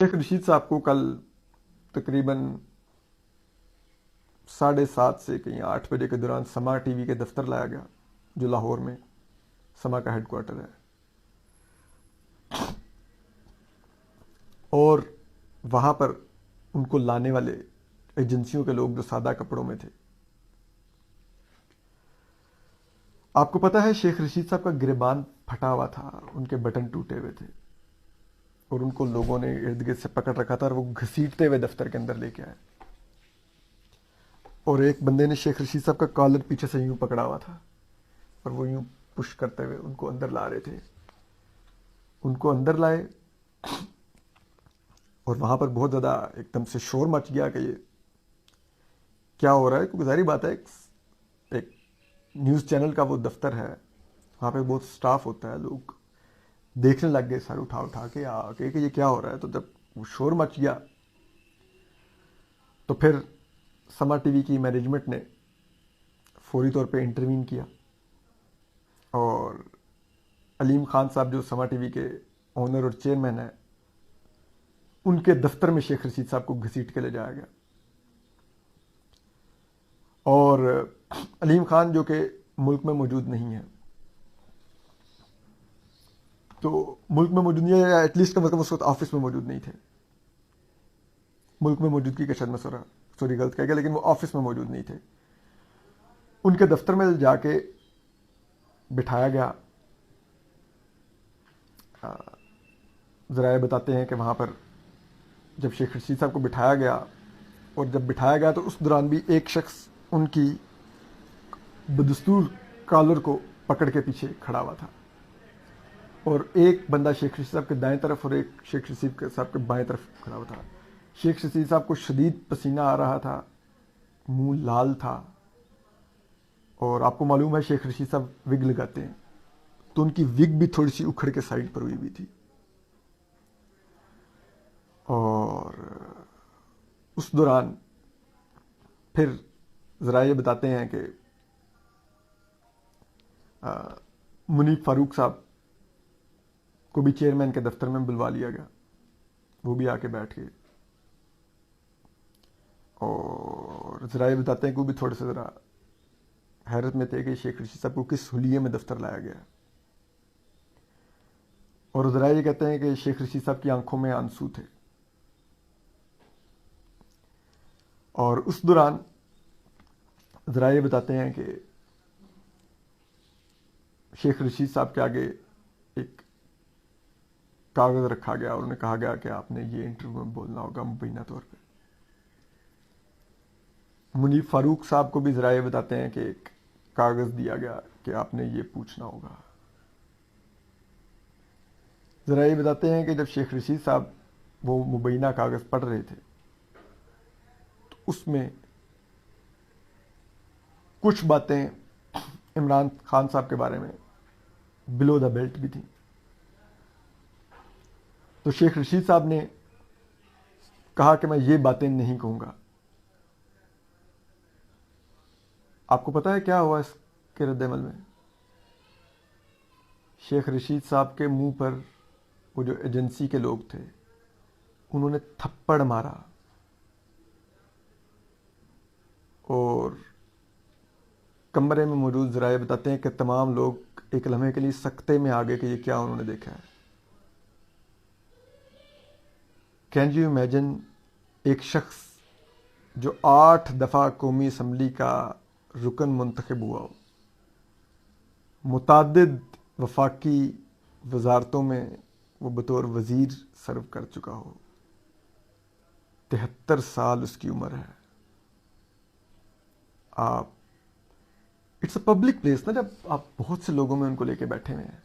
شیخ رشید صاحب کو کل تقریباً 7:30 سے کہیں 8 بجے کے دوران سما ٹی وی کے دفتر لایا گیا، جو لاہور میں سما کا ہیڈ کوارٹر ہے، اور وہاں پر ان کو لانے والے ایجنسیوں کے لوگ جو سادہ کپڑوں میں تھے. آپ کو پتا ہے شیخ رشید صاحب کا گریبان پھٹا ہوا تھا، ان کے بٹن ٹوٹے ہوئے تھے، اور ان کو لوگوں نے ارد گرد سے پکڑ رکھا تھا اور وہ گھسیٹتے ہوئے دفتر کے اندر لے کے آئے. اور ایک بندے نے شیخ رشید صاحب کا کالر پیچھے سے یوں پکڑا ہوا تھا اور وہ یوں پش کرتے ہوئے ان کو اندر لا رہے تھے. ان کو اندر لائے اور وہاں پر بہت زیادہ ایک دم سے شور مچ گیا کہ یہ کیا ہو رہا ہے. کیونکہ ظاہری بات ہے ایک نیوز چینل کا وہ دفتر ہے، وہاں پہ بہت سٹاف ہوتا ہے، لوگ دیکھنے لگ گئے سر اٹھا اٹھا کے آ کے کہ یہ کیا ہو رہا ہے. تو جب وہ شور مچ گیا تو پھر سما ٹی وی کی مینجمنٹ نے فوری طور پہ انٹروین کیا، اور علیم خان صاحب جو سما ٹی وی کے اونر اور چیئرمین ہیں، ان کے دفتر میں شیخ رشید صاحب کو گھسیٹ کے لے جایا گیا. اور علیم خان جو کہ ملک میں موجود نہیں ہے، تو ملک میں موجود نہیں ہے یا ایٹ لیسٹ اس وقت آفس میں موجود نہیں تھے. ملک میں موجودگی کا شاید میں سوری غلط کہہ گیا، لیکن وہ آفس میں موجود نہیں تھے. ان کے دفتر میں جا کے بٹھایا گیا. ذرائع بتاتے ہیں کہ وہاں پر جب شیخ رشید صاحب کو بٹھایا گیا، اور جب بٹھایا گیا تو اس دوران بھی ایک شخص ان کی بدستور کالر کو پکڑ کے پیچھے کھڑا ہوا تھا، اور ایک بندہ شیخ رشید صاحب کے دائیں طرف اور ایک شیخ رشید صاحب کے بائیں طرف کھڑا ہوا تھا. شیخ رشید صاحب کو شدید پسینہ آ رہا تھا، منہ لال تھا، اور آپ کو معلوم ہے شیخ رشید صاحب وگ لگاتے ہیں، تو ان کی وگ بھی تھوڑی سی اکھڑ کے سائڈ پر ہوئی تھی. اور اس دوران پھر ذرائع بتاتے ہیں کہ منیب فاروق صاحب کو بھی چیئرمین کے دفتر میں بلوا لیا گیا، وہ بھی آ کے بیٹھ گئے. اور ذرائع بتاتے ہیں کہ وہ بھی تھوڑے سے ذرا حیرت میں تھے کہ شیخ رشید صاحب کو کس حلیے میں دفتر لایا گیا. اور ذرائع یہ کہتے ہیں کہ شیخ رشید صاحب کی آنکھوں میں آنسو تھے. اور اس دوران ذرائع بتاتے ہیں کہ شیخ رشید صاحب کے آگے ایک کاغذ رکھا گیا اور انہیں کہا گیا کہ آپ نے یہ انٹرویو میں بولنا ہوگا مبینہ طور پہ. منیب فاروق صاحب کو بھی ذرائع بتاتے ہیں کہ ایک کاغذ دیا گیا کہ آپ نے یہ پوچھنا ہوگا. ذرائع بتاتے ہیں کہ جب شیخ رشید صاحب وہ مبینہ کاغذ پڑھ رہے تھے تو اس میں کچھ باتیں عمران خان صاحب کے بارے میں بلو دا بیلٹ بھی تھیں. تو شیخ رشید صاحب نے کہا کہ میں یہ باتیں نہیں کہوں گا. آپ کو پتا ہے کیا ہوا اس کے رد عمل میں؟ شیخ رشید صاحب کے منہ پر وہ جو ایجنسی کے لوگ تھے انہوں نے تھپڑ مارا، اور کمرے میں موجود ذرائع بتاتے ہیں کہ تمام لوگ ایک لمحے کے لیے سکتے میں آ گئے کہ یہ کیا انہوں نے دیکھا ہے. کین یو امیجن ایک شخص جو 8 دفعہ قومی اسمبلی کا رکن منتخب ہوا ہو، متعدد وفاقی وزارتوں میں وہ بطور وزیر سرو کر چکا ہو، 73 سال اس کی عمر ہے. آپ اٹس اے پبلک پلیس نا، جب آپ بہت سے لوگوں میں ان کو لے کے بیٹھے ہوئے ہیں،